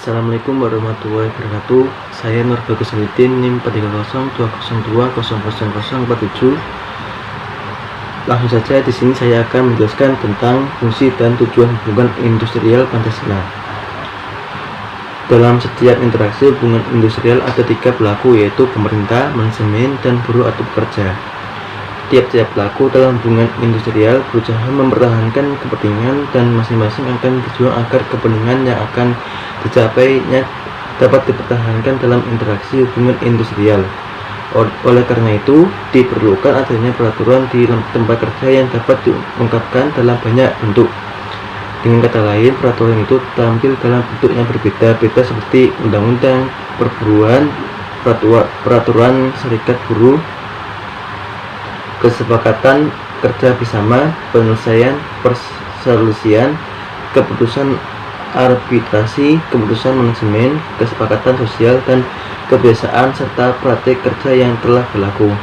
Assalamualaikum warahmatullahi wabarakatuh. Saya Nur Bagus Sulidin, NIM 43020020047. Langsung saja di sini saya akan menjelaskan tentang fungsi dan tujuan hubungan industrial Pancasila. Dalam setiap interaksi hubungan industrial ada 3 pelaku, yaitu pemerintah, manajemen, dan buruh atau pekerja. Tiap-tiap pelaku dalam hubungan industrial berusaha mempertahankan kepentingan dan masing-masing akan berjuang agar kepentingan yang akan dicapainya dapat dipertahankan dalam interaksi hubungan industrial. Oleh karena itu, diperlukan adanya peraturan di tempat kerja yang dapat diungkapkan dalam banyak bentuk. Dengan kata lain, peraturan itu tampil dalam bentuk yang berbeda-beda seperti undang-undang, perburuan, peraturan serikat buruh, kesepakatan kerja bersama, penyelesaian perselisihan, keputusan arbitrasi, keputusan manajemen, kesepakatan sosial, dan kebiasaan serta praktik kerja yang telah berlaku.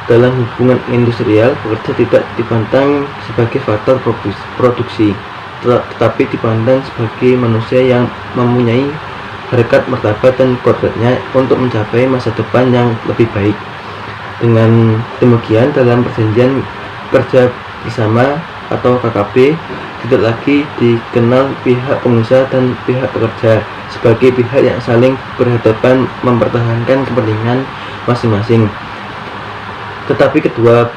Dalam hubungan industrial, pekerja tidak dipandang sebagai faktor produksi, tetapi dipandang sebagai manusia yang mempunyai harkat martabat dan kodratnya untuk mencapai masa depan yang lebih baik. Dengan demikian, dalam perjanjian kerja bersama atau KKB tidak lagi dikenal pihak pengusaha dan pihak pekerja sebagai pihak yang saling berhadapan mempertahankan kepentingan masing-masing, tetapi kedua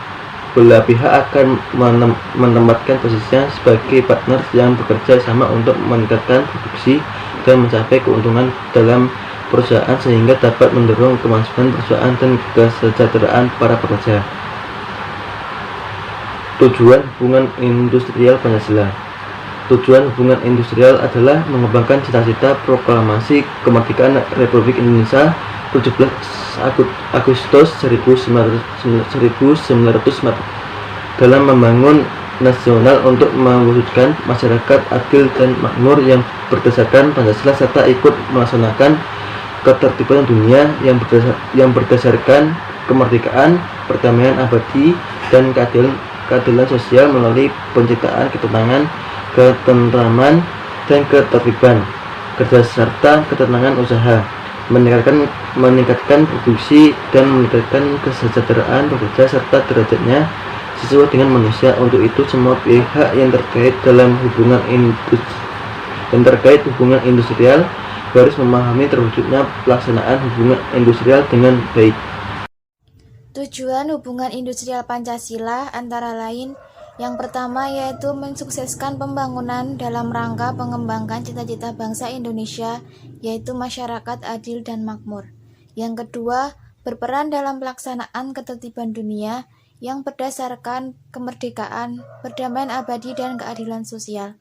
belah pihak akan menempatkan posisinya sebagai partner yang bekerja sama untuk meningkatkan produksi dan mencapai keuntungan dalam perusahaan sehingga dapat mendorong kemajuan perusahaan dan kesejahteraan para pekerja. Tujuan hubungan industrial Pancasila. Tujuan hubungan industrial adalah mengembangkan cita-cita proklamasi kemerdekaan Republik Indonesia 17 Agustus 1945 dalam membangun nasional untuk mewujudkan masyarakat adil dan makmur yang berdasarkan Pancasila serta ikut melaksanakan ketertiban dunia yang berdasarkan kemerdekaan, perdamaian abadi, dan keadilan sosial melalui penciptaan ketentraman dan ketertiban kerja serta ketenangan usaha, meningkatkan produksi dan meningkatkan kesejahteraan pekerja serta derajatnya sesuai dengan manusia. Untuk itu, semua pihak yang terkait dalam hubungan industrial harus memahami terwujudnya pelaksanaan hubungan industrial dengan baik. Tujuan hubungan industrial Pancasila antara lain yang pertama yaitu mensukseskan pembangunan dalam rangka mengembangkan cita-cita bangsa Indonesia, yaitu masyarakat adil dan makmur. Yang kedua, berperan dalam pelaksanaan ketertiban dunia yang berdasarkan kemerdekaan, perdamaian abadi, dan keadilan sosial.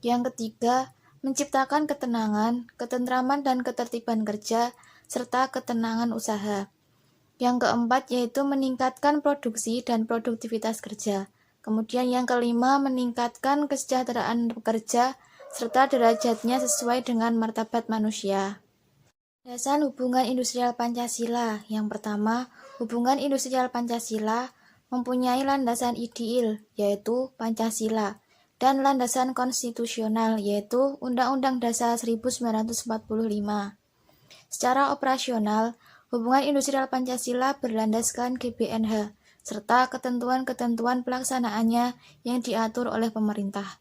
Yang ketiga, menciptakan ketenangan, ketentraman, dan ketertiban kerja, serta ketenangan usaha. Yang keempat yaitu meningkatkan produksi dan produktivitas kerja. Kemudian yang kelima, meningkatkan kesejahteraan pekerja, serta derajatnya sesuai dengan martabat manusia. Landasan hubungan industrial Pancasila. Yang pertama, hubungan industrial Pancasila mempunyai landasan ideal, yaitu Pancasila, dan landasan konstitusional, yaitu Undang-Undang Dasar 1945. Secara operasional, hubungan industrial Pancasila berlandaskan GBNH, serta ketentuan-ketentuan pelaksanaannya yang diatur oleh pemerintah.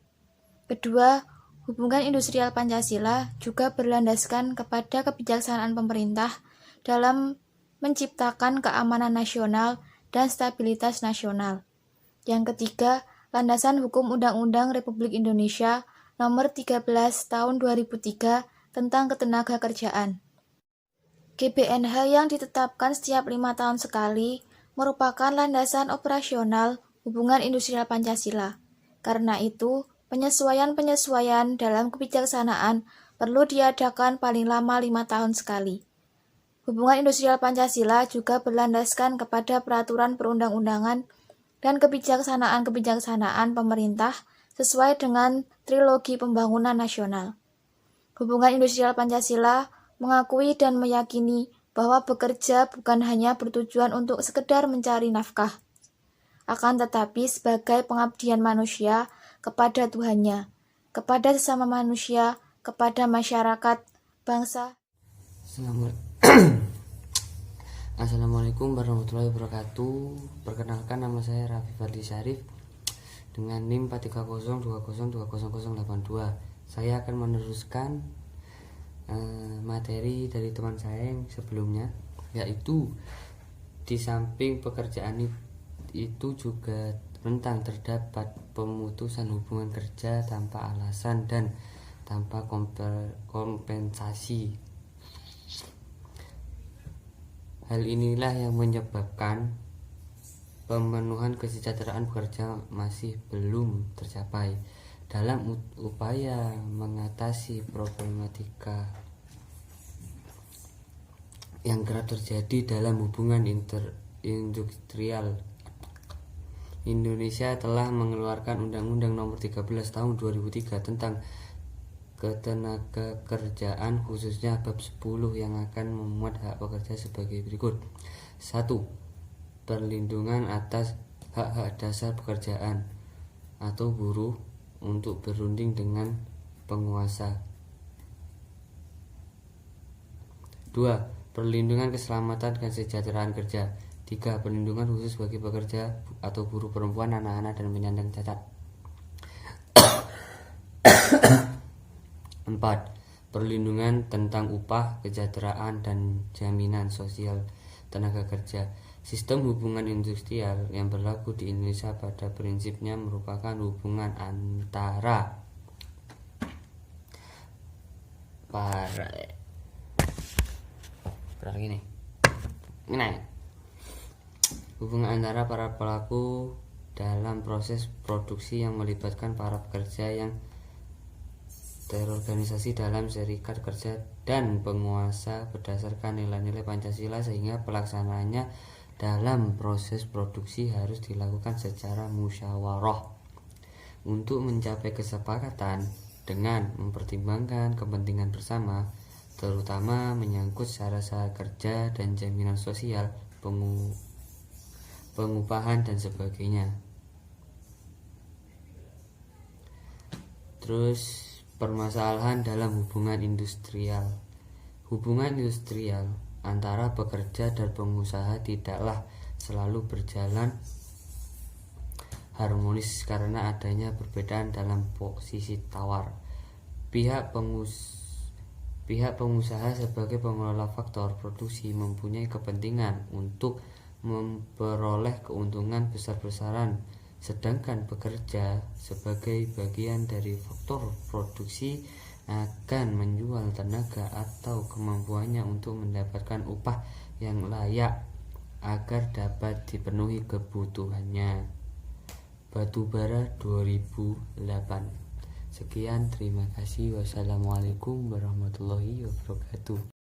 Kedua, hubungan industrial Pancasila juga berlandaskan kepada kebijaksanaan pemerintah dalam menciptakan keamanan nasional dan stabilitas nasional. Yang ketiga, landasan hukum Undang-Undang Republik Indonesia Nomor 13 Tahun 2003 tentang Ketenagakerjaan. GBNH yang ditetapkan setiap 5 tahun sekali merupakan landasan operasional hubungan industrial Pancasila. Karena itu, penyesuaian-penyesuaian dalam kebijaksanaan perlu diadakan paling lama 5 tahun sekali. Hubungan industrial Pancasila juga berlandaskan kepada peraturan perundang-undangan dan kebijaksanaan-kebijaksanaan pemerintah sesuai dengan trilogi pembangunan nasional. Hubungan industrial Pancasila mengakui dan meyakini bahwa bekerja bukan hanya bertujuan untuk sekedar mencari nafkah, akan tetapi sebagai pengabdian manusia kepada Tuhannya, kepada sesama manusia, kepada masyarakat, bangsa. Assalamualaikum warahmatullahi wabarakatuh. Perkenalkan, nama saya Raffi Fadli Syarif dengan NIM 43020200082. Saya akan meneruskan materi dari teman saya yang sebelumnya, yaitu di samping pekerjaan itu juga rentan terdapat pemutusan hubungan kerja tanpa alasan dan tanpa kompensasi. Hal inilah yang menyebabkan pemenuhan kesejahteraan pekerja masih belum tercapai. Dalam upaya mengatasi problematika yang kerap terjadi dalam hubungan industrial, Indonesia telah mengeluarkan Undang-Undang Nomor 13 Tahun 2003 tentang Ketenagakerjaan, khususnya bab 10 yang akan memuat hak pekerja sebagai berikut. 1. Perlindungan atas hak-hak dasar pekerjaan atau buruh untuk berunding dengan penguasa. 2. Perlindungan keselamatan dan kesejahteraan kerja. 3. Perlindungan khusus bagi pekerja atau buruh perempuan, anak-anak, dan penyandang cacat. 4. Perlindungan tentang upah, kesejahteraan, dan jaminan sosial tenaga kerja. Sistem hubungan industrial yang berlaku di Indonesia pada prinsipnya merupakan hubungan antara hubungan antara para pelaku dalam proses produksi yang melibatkan para pekerja yang terorganisasi dalam serikat kerja dan penguasa berdasarkan nilai-nilai Pancasila, sehingga pelaksanaannya dalam proses produksi harus dilakukan secara musyawarah untuk mencapai kesepakatan dengan mempertimbangkan kepentingan bersama, terutama menyangkut syarat-syarat kerja dan jaminan sosial, pengupahan, dan sebagainya. Terus, permasalahan dalam hubungan industrial. Hubungan industrial antara pekerja dan pengusaha tidaklah selalu berjalan harmonis karena adanya perbedaan dalam posisi tawar. Pihak pengusaha sebagai pengelola faktor produksi mempunyai kepentingan untuk memperoleh keuntungan besar-besaran, sedangkan pekerja sebagai bagian dari faktor produksi akan menjual tenaga atau kemampuannya untuk mendapatkan upah yang layak agar dapat dipenuhi kebutuhannya. Batubara 2008. Sekian, terima kasih. Wassalamualaikum warahmatullahi wabarakatuh.